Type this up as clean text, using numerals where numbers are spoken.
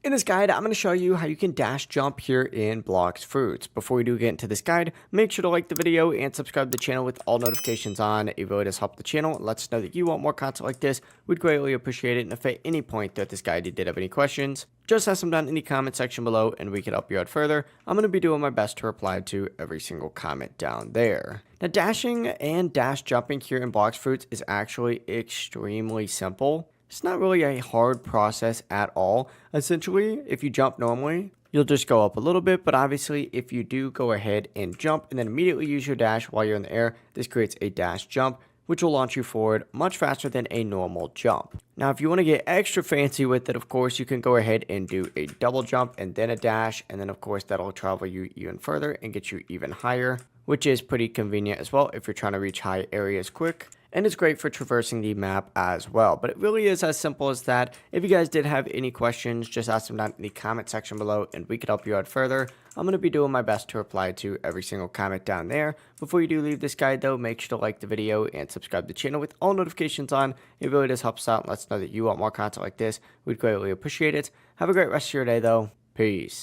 In this guide, I'm going to show you how you can dash jump here in Blox Fruits. Before we do get into this guide, make sure to like the video and subscribe to the channel with all notifications on. It really does help the channel and lets us know that you want more content like this. We'd greatly appreciate it. And if at any point throughout this guide you did have any questions, just ask them down in the comment section below and we can help you out further. I'm going to be doing my best to reply to every single comment down there. Now, dashing and dash jumping here in Blox Fruits is actually extremely simple. It's not really a hard process at all. Essentially, if you jump normally, you'll just go up a little bit, but obviously if you do go ahead and jump and then immediately use your dash while you're in the air, this creates a dash jump, which will launch you forward much faster than a normal jump. Now, if you want to get extra fancy with it, of course, you can go ahead and do a double jump and then a dash, and then of course that'll travel you even further and get you even higher, which is pretty convenient as well if you're trying to reach high areas quick. And it's great for traversing the map as well. But it really is as simple as that. If you guys did have any questions, just ask them down in the comment section below and we could help you out further. I'm going to be doing my best to reply to every single comment down there. Before you do leave this guide though, make sure to like the video and subscribe to the channel with all notifications on. It really does help us out and lets us know that you want more content like this. We'd greatly appreciate it. Have a great rest of your day though. Peace.